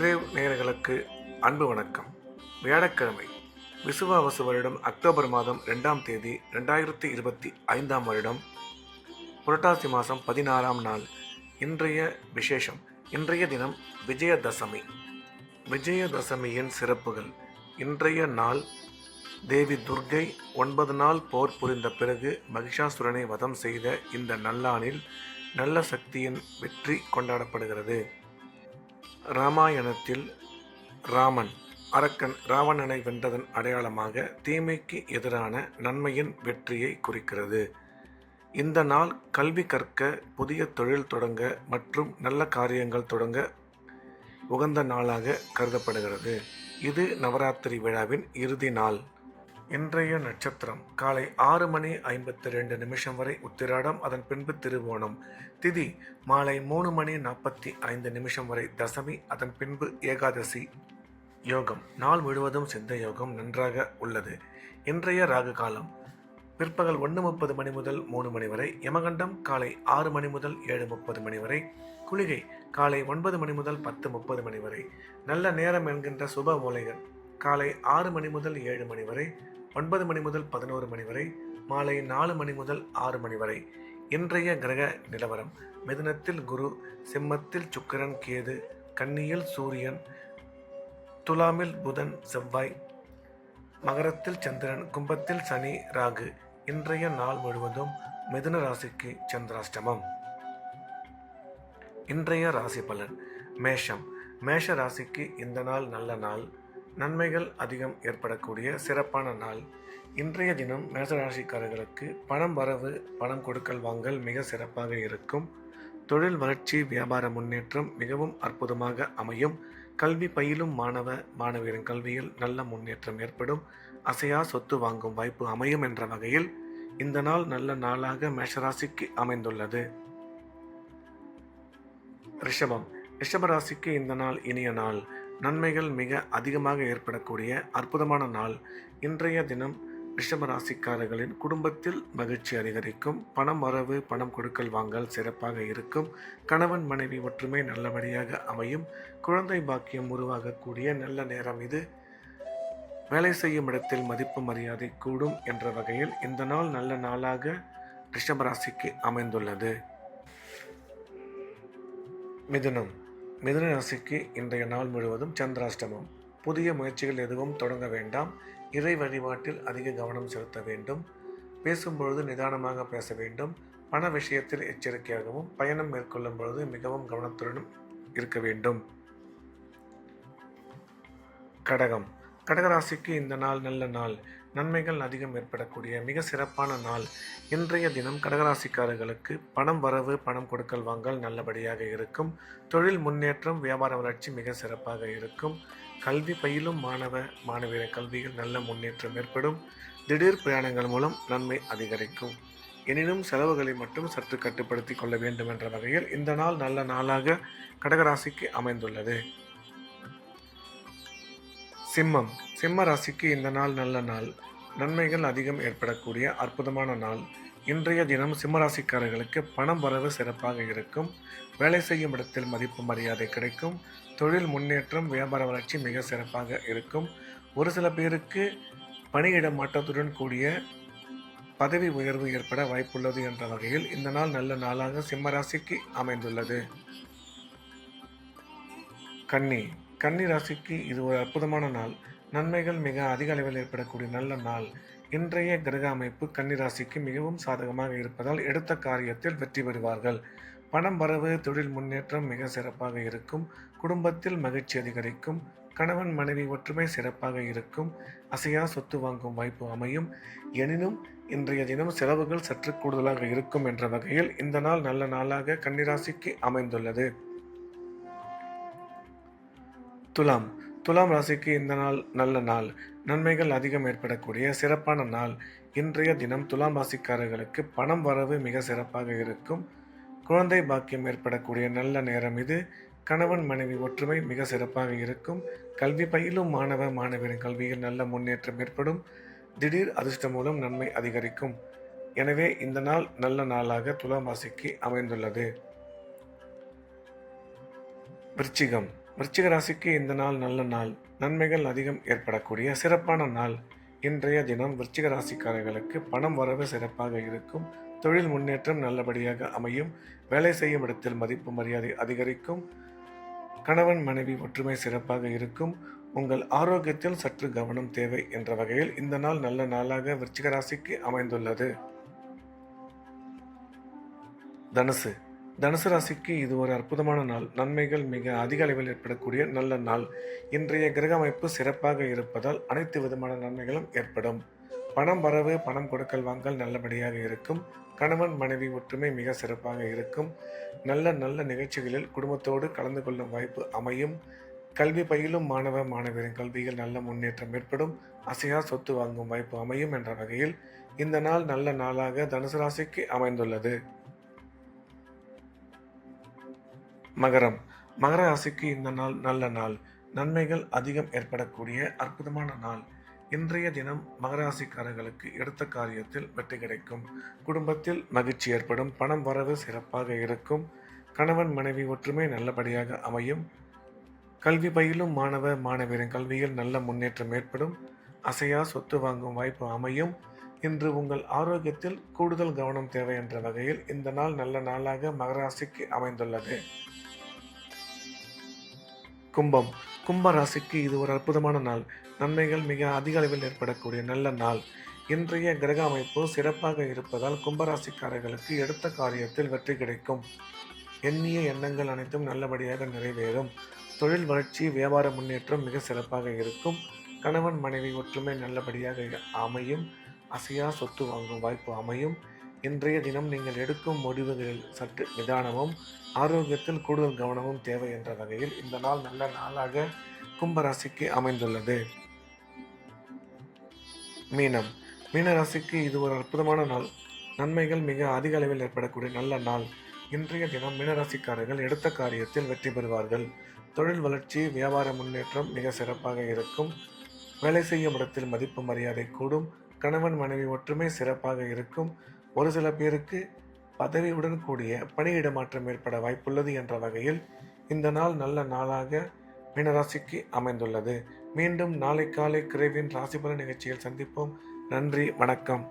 Subscribe நேயர்களுக்கு அன்பு வணக்கம். வியாழக்கிழமை விசுவாவசு வருடம் அக்டோபர் மாதம் 2ஆம் தேதி 2025ஆம் வருடம் புரட்டாசி மாதம் 16ஆம் நாள். இன்றைய விசேஷம். இன்றைய தினம் விஜயதசமி. விஜயதசமியின் சிறப்புகள். இன்றைய நாள் தேவி துர்க்கை 9 நாள் போர் புரிந்த பிறகு மகிஷாசுரனை வதம் செய்த இந்த நல்லானில் நல்ல சக்தியின் வெற்றி கொண்டாடப்படுகிறது. ராமாயணத்தில் ராமன் அரக்கன் ராவணனை வென்றதன் அடையாளமாக தீமைக்கு எதிரான நன்மையின் வெற்றியை குறிக்கிறது. இந்த நாள் கல்வி கற்க, புதிய தொழில் தொடங்க மற்றும் நல்ல காரியங்கள் தொடங்க உகந்த நாளாக கருதப்படுகிறது. இது நவராத்திரி விழாவின் இறுதி நாள். இன்றைய நட்சத்திரம் காலை 6:52 வரை உத்திராடம், அதன் பின்பு திருவோணம். திதி மாலை 3:45 வரை தசமி, அதன் பின்பு ஏகாதசி. யோகம் நாள் முழுவதும் சித்த யோகம் நன்றாக உள்ளது. இன்றைய ராகு காலம் பிற்பகல் 1:30 முதல் 3 வரை, யமகண்டம் காலை 6 முதல் 7:30 வரை, குளிகை காலை 9 முதல் 10:30 வரை. நல்ல நேரம் என்கின்ற சுப மூலைகள் காலை 6 முதல் 7 வரை, 9 முதல் 11 வரை, மாலை 4 முதல் 6 வரை. இன்றைய கிரக நிலவரம். மிதுனத்தில் குரு, சிம்மத்தில் சுக்கிரன் கேது, கன்னியில் சூரியன், துலாமில் புதன் செவ்வாய், மகரத்தில் சந்திரன், கும்பத்தில் சனி ராகு. இன்றைய நாள் முழுவதும் மிதுன ராசிக்கு சந்திராஷ்டமம். இன்றைய ராசி பலன். மேஷம். மேஷ ராசிக்கு இந்த நாள் நல்ல நாள். நன்மைகள் அதிகம் ஏற்படக்கூடிய சிறப்பான நாள். இன்றைய தினம் மேஷராசிக்காரர்களுக்கு பணம் வரவு, பணம் கொடுக்கல் வாங்கல் மிக சிறப்பாக இருக்கும். தொழில் வளர்ச்சி, வியாபார முன்னேற்றம் மிகவும் அற்புதமாக அமையும். கல்வி பயிலும் மாணவ மாணவியரின் கல்வியில் நல்ல முன்னேற்றம் ஏற்படும். அசையா சொத்து வாங்கும் வாய்ப்பு அமையும் என்ற வகையில் இந்த நாள் நல்ல நாளாக மேஷராசிக்கு அமைந்துள்ளது. ரிஷபம். ரிஷபராசிக்கு இந்த நாள் இனிய நாள். நன்மைகள் மிக அதிகமாக ஏற்படக்கூடிய அற்புதமான நாள். இன்றைய தினம் ரிஷபராசிக்காரர்களின் குடும்பத்தில் மகிழ்ச்சி அதிகரிக்கும். பணம் வரவு, பணம் கொடுக்கல் வாங்கல் சிறப்பாக இருக்கும். கணவன் மனைவி ஒற்றுமை நல்லபடியாக அமையும். குழந்தை பாக்கியம் உருவாகக்கூடிய நல்ல நேரம் இது. வேலை செய்யும் இடத்தில் மதிப்பு மரியாதை கூடும் என்ற வகையில் இந்த நாள் நல்ல நாளாக ரிஷபராசிக்கு அமைந்துள்ளது. மிதுனம். மிதுன ராசிக்கு இன்றைய நாள் முழுவதும் சந்திராஷ்டமம். புதிய முயற்சிகள் எதுவும் தொடங்க வேண்டாம். இறை வழிபாட்டில் அதிக கவனம் செலுத்த வேண்டும். பேசும்பொழுது நிதானமாக பேச வேண்டும். பண விஷயத்தில் எச்சரிக்கையாகவும், பயணம் மேற்கொள்ளும் பொழுது மிகவும் கவனத்துடனும் இருக்க வேண்டும். கடகம். கடகராசிக்கு இந்த நாள் நல்ல நாள். நன்மைகள் அதிகம் ஏற்படக்கூடிய மிக சிறப்பான நாள். இன்றைய தினம் கடகராசிக்காரர்களுக்கு பணம் வரவு, பணம் கொடுக்கல் வாங்கல் நல்லபடியாக இருக்கும். தொழில் முன்னேற்றம், வியாபார வளர்ச்சி மிக சிறப்பாக இருக்கும். கல்வி பயிலும் மாணவ மாணவியர் கல்வியில் நல்ல முன்னேற்றம் ஏற்படும். திடீர் பிரயாணங்கள் மூலம் நன்மை அதிகரிக்கும். எனினும் செலவுகளை மட்டும் சற்று கட்டுப்படுத்தி கொள்ள வேண்டும் என்ற வகையில் இந்த நாள் நல்ல நாளாக கடகராசிக்கு அமைந்துள்ளது. சிம்மம். சிம்ம ராசிக்கு இந்த நாள் நல்ல நாள். நன்மைகள் அதிகம் ஏற்படக்கூடிய அற்புதமான நாள். இன்றைய தினம் சிம்மராசிக்காரர்களுக்கு பணம் வரவு சிறப்பாக இருக்கும். வேலை செய்யும் இடத்தில் மதிப்பு மரியாதை கிடைக்கும். தொழில் முன்னேற்றம், வியாபார வளர்ச்சி மிக சிறப்பாக இருக்கும். ஒரு சில பேருக்கு பணியிட மாற்றத்துடன் கூடிய பதவி உயர்வு ஏற்பட வாய்ப்புள்ளது என்ற வகையில் இந்த நாள் நல்ல நாளாக சிம்மராசிக்கு அமைந்துள்ளது. கன்னி. கன்னி ராசிக்கு இது ஒரு அற்புதமான நாள். நன்மைகள் மிக அதிக அளவில் ஏற்படக்கூடிய நல்ல நாள். இன்றைய கிரக அமைப்பு கன்னி ராசிக்கு மிகவும் சாதகமாக இருப்பதால் எடுத்த காரியத்தில் வெற்றி பெறுவார்கள். பணம் வரவு, தொழில் முன்னேற்றம் மிக சிறப்பாக இருக்கும். குடும்பத்தில் மகிழ்ச்சி அதிகரிக்கும். கணவன் மனைவி ஒற்றுமை சிறப்பாக இருக்கும். அசையா சொத்து வாங்கும் வாய்ப்பு அமையும். எனினும் இன்றைய தினம் செலவுகள் சற்று கூடுதலாக இருக்கும் என்ற வகையில் இந்த நாள் நல்ல நாளாக கன்னிராசிக்கு அமைந்துள்ளது. துலாம். துலாம் ராசிக்கு இந்த நாள் நல்ல நாள். நன்மைகள் அதிகம் ஏற்படக்கூடிய சிறப்பான நாள். இன்றைய தினம் துலாம் ராசிக்காரர்களுக்கு பணம் வரவு மிக சிறப்பாக இருக்கும். குழந்தை பாக்கியம் ஏற்படக்கூடிய நல்ல நேரம் இது. கணவன் மனைவி ஒற்றுமை மிக சிறப்பாக இருக்கும். கல்வி பயிலும் மாணவ மாணவியரின் கல்வியில் நல்ல முன்னேற்றம் ஏற்படும். திடீர் அதிர்ஷ்டம் மூலம் நன்மை அதிகரிக்கும். எனவே இந்த நாள் நல்ல நாளாக துலாம் ராசிக்கு அமைந்துள்ளது. விருச்சிகம். விருச்சிக ராசிக்கு இந்த நாள் நல்ல நாள். நன்மைகள் அதிகம் ஏற்படக்கூடிய சிறப்பான நாள். இன்றைய தினம் விருச்சிக ராசிக்காரர்களுக்கு பணம் வரவு சிறப்பாக இருக்கும். தொழில் முன்னேற்றம் நல்லபடியாக அமையும். வேலை செய்யும் இடத்தில் மதிப்பு மரியாதை அதிகரிக்கும். கணவன் மனைவி ஒற்றுமை சிறப்பாக இருக்கும். உங்கள் ஆரோக்கியத்தில் சற்று கவனம் தேவை என்ற வகையில் இந்த நாள் நல்ல நாளாக விருச்சிக ராசிக்கு அமைந்துள்ளது. தனுசு தனுசு ராசிக்கு இது ஒரு அற்புதமான நாள். நன்மைகள் மிக அதிக அளவில் ஏற்படக்கூடிய நல்ல நாள். இன்றைய கிரக அமைப்பு சிறப்பாக இருப்பதால் அனைத்து விதமான நன்மைகளும் ஏற்படும். பணம் வரவு, பணம் கொடுக்கல் வாங்கல் நல்லபடியாக இருக்கும். கணவன் மனைவி ஒற்றுமை மிக சிறப்பாக இருக்கும். நல்ல நல்ல நிகழ்ச்சிகளில் குடும்பத்தோடு கலந்து கொள்ளும் வாய்ப்பு அமையும். கல்வி பயிலும் மாணவ மாணவியரின் கல்வியில் நல்ல முன்னேற்றம் ஏற்படும். அசையா சொத்து வாங்கும் வாய்ப்பு அமையும் என்ற வகையில் இந்த நாள் நல்ல நாளாக தனுசு ராசிக்கு அமைந்துள்ளது. மகரம் மகர ராசிக்கு இந்த நாள் நல்ல நாள். நன்மைகள் அதிகம் ஏற்படக்கூடிய அற்புதமான நாள். இன்றைய தினம் மகர ராசிக்காரர்களுக்கு எடுத்த காரியத்தில் வெற்றி கிடைக்கும். குடும்பத்தில் மகிழ்ச்சி ஏற்படும். பணம் வரவு சிறப்பாக இருக்கும். கணவன் மனைவி ஒற்றுமை நல்லபடியாக அமையும். கல்வி பயிலும் மாணவ மாணவியரின் கல்வியில் நல்ல முன்னேற்றம் ஏற்படும். அசையா சொத்து வாங்கும் வாய்ப்பு அமையும். இன்று உங்கள் ஆரோக்கியத்தில் கூடுதல் கவனம் தேவை என்ற வகையில் இந்த நாள் நல்ல நாளாக மகர ராசிக்கு அமைந்துள்ளது. கும்ப ராசிக்கு இது ஒரு அற்புதமான நாள். நன்மைகள் மிக அதிக அளவில் ஏற்படக்கூடிய நல்ல நாள். இன்றைய கிரக அமைப்பு சிறப்பாக இருப்பதால் கும்பராசிக்காரர்களுக்கு எடுத்த காரியத்தில் வெற்றி கிடைக்கும். எண்ணிய எண்ணங்கள் அனைத்தும் நல்லபடியாக நிறைவேறும். தொழில் வளர்ச்சி, வியாபார முன்னேற்றம் மிக சிறப்பாக இருக்கும். கணவன் மனைவி ஒற்றுமை நல்லபடியாக அமையும். அசையா சொத்து வாங்கும் வாய்ப்பு அமையும். இன்றைய தினம் நீங்கள் எடுக்கும் முடிவுகளில் சற்று நிதானமும் ஆரோக்கியத்தில் கூடுதல் கவனமும் தேவை என்ற வகையில் இந்த நாள் நல்ல நாளாக கும்பராசிக்கு அமைந்துள்ளது. மீன ராசிக்கு இது ஒரு அற்புதமான நாள். நன்மைகள் மிக அதிக அளவில் ஏற்படக்கூடிய நல்ல நாள். இன்றைய தினம் மீனராசிக்காரர்கள் எடுத்த காரியத்தில் வெற்றி பெறுவார்கள். தொழில் வளர்ச்சி, வியாபார முன்னேற்றம் மிக சிறப்பாக இருக்கும். வேலை செய்யும் இடத்தில் மதிப்பு மரியாதை கூடும். கணவன் மனைவி ஒற்றுமை சிறப்பாக இருக்கும். ஒரு சில பேருக்கு பதவியுடன் கூடிய பணியிட மாற்றம் ஏற்பட வாய்ப்புள்ளது என்ற வகையில் இந்த நாள் நல்ல நாளாக மீனராசிக்கு அமைந்துள்ளது. மீண்டும் நாளை காலை கிரேவின் ராசிபலன் நிகழ்ச்சியில் சந்திப்போம். நன்றி, வணக்கம்.